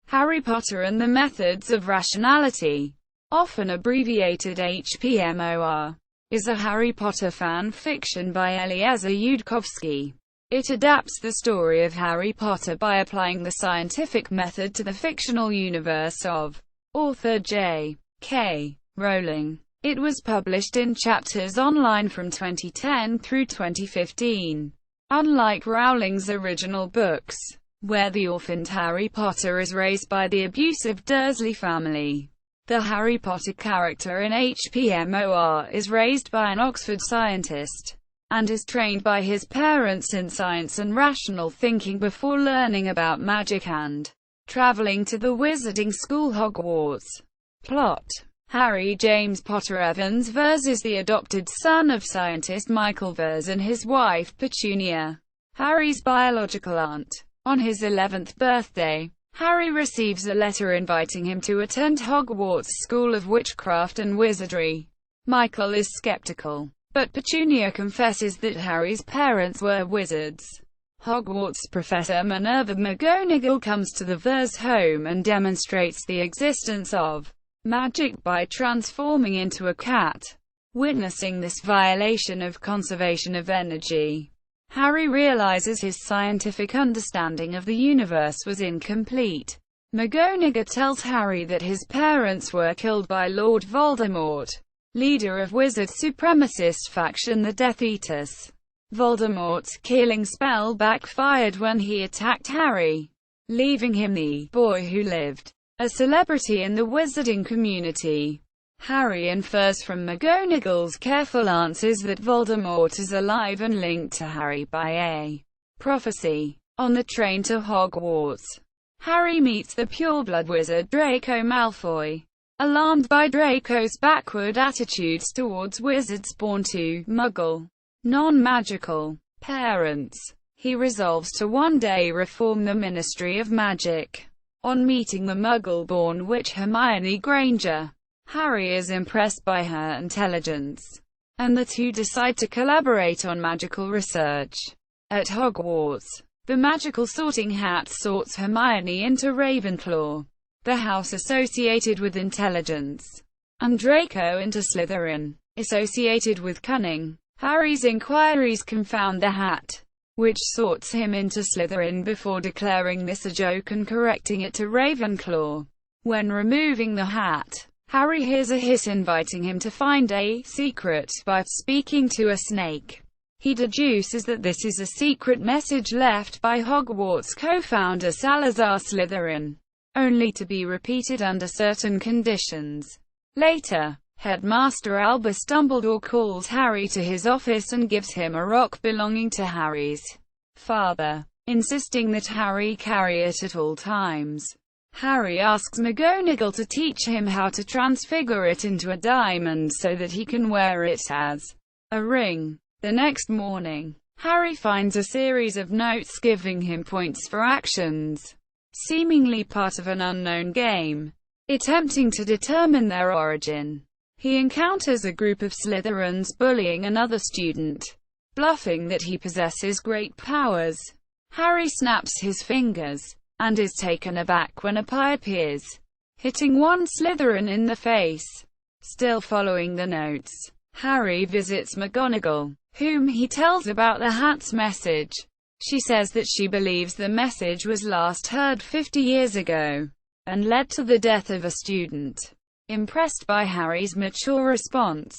Harry Potter and the Methods of Rationality, often abbreviated HPMOR, is a Harry Potter fan fiction by Eliezer Yudkowsky. It adapts the story of Harry Potter by applying the scientific method to the fictional universe of author J.K. Rowling. It was published in chapters online from 2010 through 2015. Unlike Rowling's original books, where the orphaned Harry Potter is raised by the abusive Dursley family, the Harry Potter character in HPMOR is raised by an Oxford scientist, and is trained by his parents in science and rational thinking before learning about magic and traveling to the wizarding school Hogwarts. Plot: Harry James Potter Evans Vers is the adopted son of scientist Michael Vers and his wife Petunia, Harry's biological aunt. On his 11th birthday, Harry receives a letter inviting him to attend Hogwarts School of Witchcraft and Wizardry. Michael is skeptical, but Petunia confesses that Harry's parents were wizards. Hogwarts professor Minerva McGonagall comes to the Vers home and demonstrates the existence of magic by transforming into a cat. Witnessing this violation of conservation of energy, Harry realizes his scientific understanding of the universe was incomplete. McGonagall tells Harry that his parents were killed by Lord Voldemort, leader of wizard supremacist faction the Death Eaters. Voldemort's killing spell backfired when he attacked Harry, leaving him the boy who lived, a celebrity in the wizarding community. Harry infers from McGonagall's careful answers that Voldemort is alive and linked to Harry by a prophecy. On the train to Hogwarts, Harry meets the pureblood wizard Draco Malfoy. Alarmed by Draco's backward attitudes towards wizards born to Muggle, non-magical parents, he resolves to one day reform the Ministry of Magic. On meeting the Muggle-born witch Hermione Granger, Harry is impressed by her intelligence, and the two decide to collaborate on magical research. At Hogwarts, the magical sorting hat sorts Hermione into Ravenclaw, the house associated with intelligence, and Draco into Slytherin, associated with cunning. Harry's inquiries confound the hat, which sorts him into Slytherin before declaring this a joke and correcting it to Ravenclaw. When removing the hat, Harry hears a hiss inviting him to find a secret by speaking to a snake. He deduces that this is a secret message left by Hogwarts co-founder Salazar Slytherin, only to be repeated under certain conditions. Later, Headmaster Albus Dumbledore calls Harry to his office and gives him a rock belonging to Harry's father, insisting that Harry carry it at all times. Harry asks McGonagall to teach him how to transfigure it into a diamond so that he can wear it as a ring. The next morning, Harry finds a series of notes giving him points for actions, seemingly part of an unknown game, attempting to determine their origin. He encounters a group of Slytherins bullying another student, bluffing that he possesses great powers. Harry snaps his fingers, and is taken aback when a pie appears, hitting one Slytherin in the face. Still following the notes, Harry visits McGonagall, whom he tells about the hat's message. She says that she believes the message was last heard 50 years ago, and led to the death of a student. Impressed by Harry's mature response,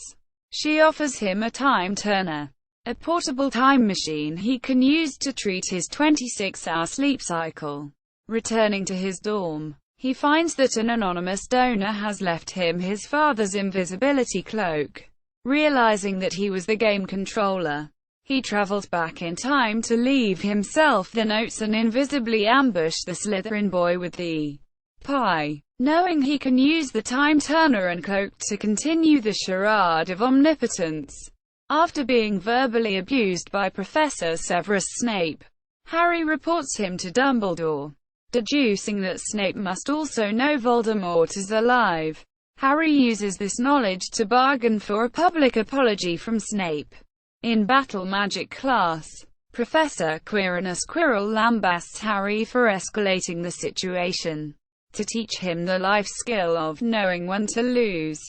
she offers him a time-turner, a portable time machine he can use to treat his 26-hour sleep cycle. Returning to his dorm, he finds that an anonymous donor has left him his father's invisibility cloak. Realizing that he was the game controller, he travels back in time to leave himself the notes and invisibly ambush the Slytherin boy with the pie. Knowing he can use the time-turner and cloak to continue the charade of omnipotence, after being verbally abused by Professor Severus Snape, Harry reports him to Dumbledore. Deducing that Snape must also know Voldemort is alive, Harry uses this knowledge to bargain for a public apology from Snape. In battle magic class, Professor Quirinus Quirrell lambasts Harry for escalating the situation. to teach him the life skill of knowing when to lose.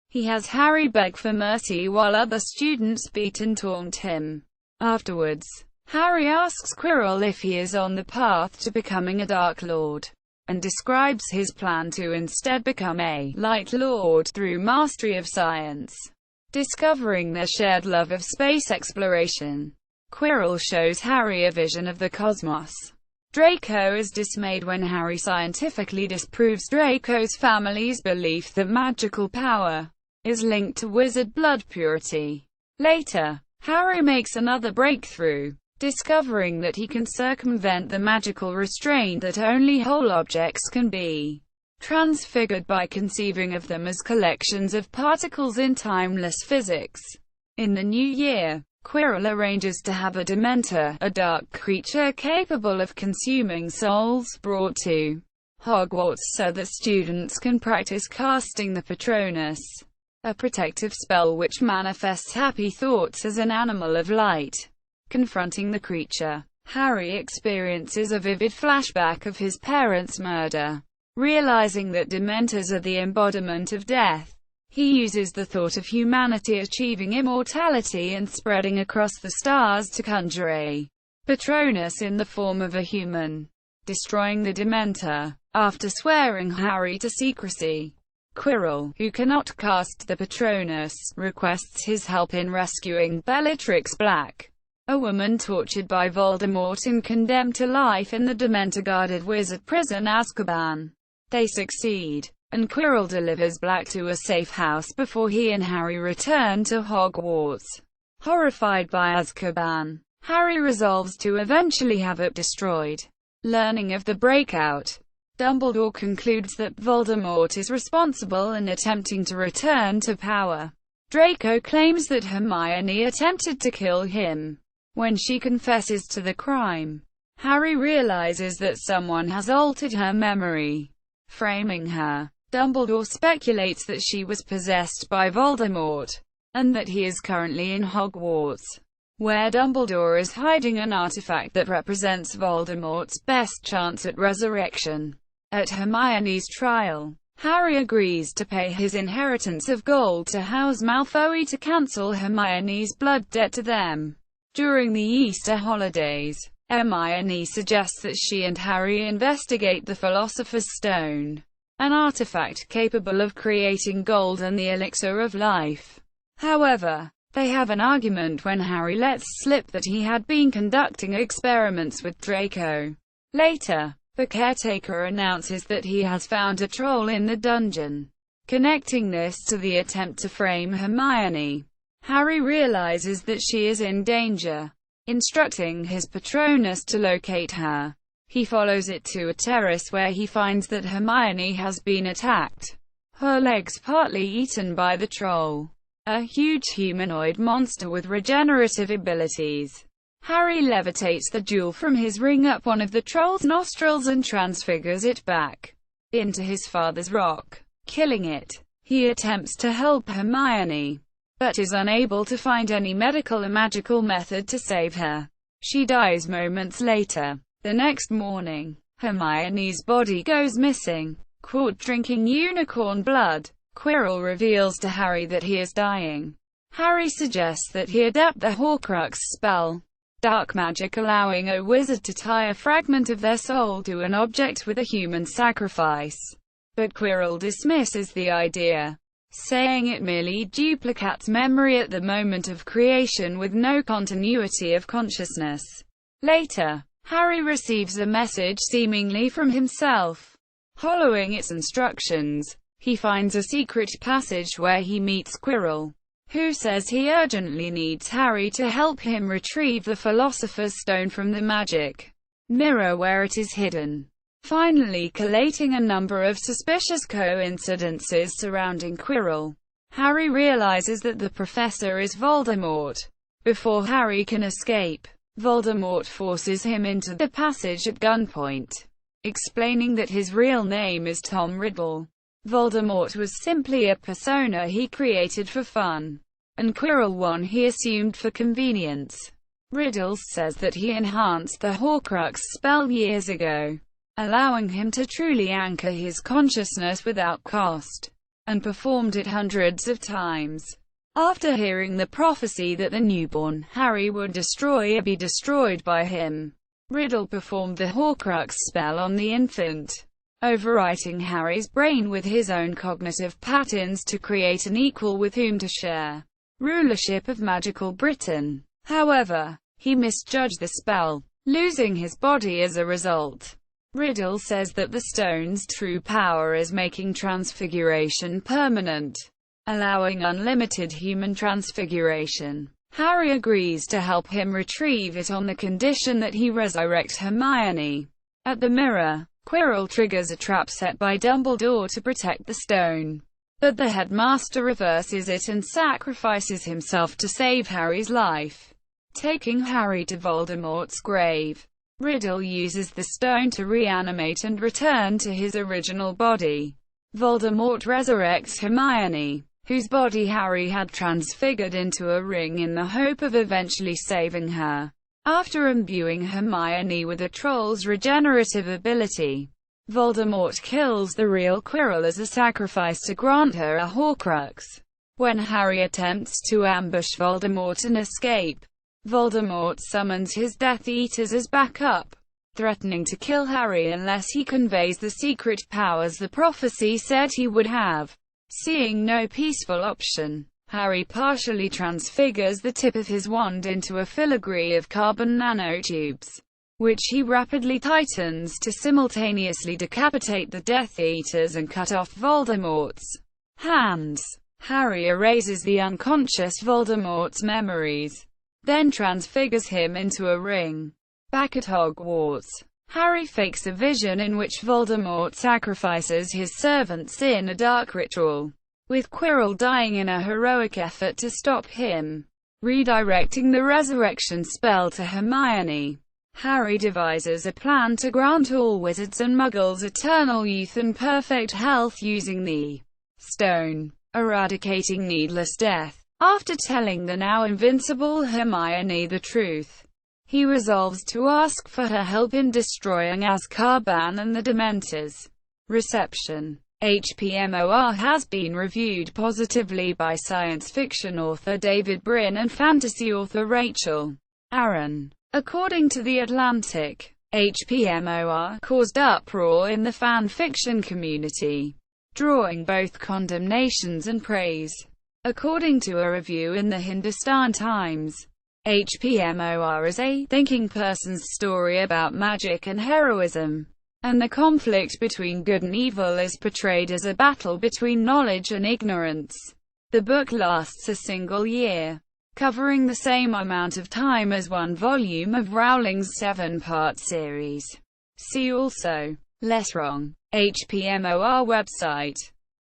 He has Harry beg for mercy while other students beat and taunt him. Afterwards, Harry asks Quirrell if he is on the path to becoming a Dark Lord, and describes his plan to instead become a Light Lord through mastery of science. Discovering their shared love of space exploration, Quirrell shows Harry a vision of the cosmos. Draco is dismayed when Harry scientifically disproves Draco's family's belief that magical power is linked to wizard blood purity. Later, Harry makes another breakthrough, discovering that he can circumvent the magical restraint that only whole objects can be transfigured by conceiving of them as collections of particles in timeless physics. In the new year, Quirrell arranges to have a Dementor, a dark creature capable of consuming souls, brought to Hogwarts so that students can practice casting the Patronus, a protective spell which manifests happy thoughts as an animal of light. Confronting the creature, Harry experiences a vivid flashback of his parents' murder. Realizing that Dementors are the embodiment of death, he uses the thought of humanity achieving immortality and spreading across the stars to conjure a Patronus in the form of a human, destroying the Dementor. After swearing Harry to secrecy, Quirrell, who cannot cast the Patronus, requests his help in rescuing Bellatrix Black, a woman tortured by Voldemort and condemned to life in the Dementor-guarded wizard prison Azkaban. They succeed, and Quirrell delivers Black to a safe house before he and Harry return to Hogwarts. Horrified by Azkaban, Harry resolves to eventually have it destroyed. Learning of the breakout, Dumbledore concludes that Voldemort is responsible and attempting to return to power. Draco claims that Hermione attempted to kill him. When she confesses to the crime, Harry realizes that someone has altered her memory, framing her. Dumbledore speculates that she was possessed by Voldemort, and that he is currently in Hogwarts, where Dumbledore is hiding an artifact that represents Voldemort's best chance at resurrection. At Hermione's trial, Harry agrees to pay his inheritance of gold to House Malfoy to cancel Hermione's blood debt to them. During the Easter holidays, Hermione suggests that she and Harry investigate the Philosopher's Stone, an artifact capable of creating gold and the elixir of life. However, they have an argument when Harry lets slip that he had been conducting experiments with Draco. Later, the caretaker announces that he has found a troll in the dungeon. Connecting this to the attempt to frame Hermione, Harry realizes that she is in danger. Instructing his Patronus to locate her, he follows it to a terrace where he finds that Hermione has been attacked, her legs partly eaten by the troll, a huge humanoid monster with regenerative abilities. Harry levitates the jewel from his ring up one of the troll's nostrils and transfigures it back into his father's rock, killing it. He attempts to help Hermione, but is unable to find any medical or magical method to save her. She dies moments later. The next morning, Hermione's body goes missing. Caught drinking unicorn blood, Quirrell reveals to Harry that he is dying. Harry suggests that he adapt the Horcrux spell, dark magic allowing a wizard to tie a fragment of their soul to an object with a human sacrifice. But Quirrell dismisses the idea, saying it merely duplicates memory at the moment of creation with no continuity of consciousness. Later, Harry receives a message seemingly from himself. Following its instructions, he finds a secret passage where he meets Quirrell, who says he urgently needs Harry to help him retrieve the Philosopher's Stone from the magic mirror where it is hidden. Finally collating a number of suspicious coincidences surrounding Quirrell, Harry realizes that the professor is Voldemort. Before Harry can escape, Voldemort forces him into the passage at gunpoint, explaining that his real name is Tom Riddle. Voldemort was simply a persona he created for fun, and Quirrell one he assumed for convenience. Riddle says that he enhanced the Horcrux spell years ago, allowing him to truly anchor his consciousness without cost, and performed it hundreds of times. After hearing the prophecy that the newborn Harry would be destroyed by him, Riddle performed the Horcrux spell on the infant, overwriting Harry's brain with his own cognitive patterns to create an equal with whom to share rulership of magical Britain. However, he misjudged the spell, losing his body as a result. Riddle says that the stone's true power is making transfiguration permanent, allowing unlimited human transfiguration. Harry agrees to help him retrieve it on the condition that he resurrect Hermione. At the mirror, Quirrell triggers a trap set by Dumbledore to protect the stone, but the headmaster reverses it and sacrifices himself to save Harry's life, taking Harry to Voldemort's grave. Riddle uses the stone to reanimate and return to his original body. Voldemort resurrects Hermione, whose body Harry had transfigured into a ring in the hope of eventually saving her. After imbuing Hermione with a troll's regenerative ability, Voldemort kills the real Quirrell as a sacrifice to grant her a Horcrux. When Harry attempts to ambush Voldemort and escape, Voldemort summons his Death Eaters as backup, threatening to kill Harry unless he conveys the secret powers the prophecy said he would have. Seeing no peaceful option, Harry partially transfigures the tip of his wand into a filigree of carbon nanotubes, which he rapidly tightens to simultaneously decapitate the Death Eaters and cut off Voldemort's hands. Harry erases the unconscious Voldemort's memories, then transfigures him into a ring. Back at Hogwarts, Harry fakes a vision in which Voldemort sacrifices his servants in a dark ritual, with Quirrell dying in a heroic effort to stop him. Redirecting the resurrection spell to Hermione, Harry devises a plan to grant all wizards and muggles eternal youth and perfect health using the stone, eradicating needless death. After telling the now invincible Hermione the truth, he resolves to ask for her help in destroying Azkaban and the Dementors. Reception. HPMOR has been reviewed positively by science fiction author David Brin and fantasy author Rachel Aaron. According to The Atlantic, HPMOR caused uproar in the fan fiction community, drawing both condemnations and praise. According to a review in the Hindustan Times, HPMOR is a thinking person's story about magic and heroism, and the conflict between good and evil is portrayed as a battle between knowledge and ignorance. The book lasts a single year, covering the same amount of time as one volume of Rowling's 7-part series. See also, Less Wrong. HPMOR website.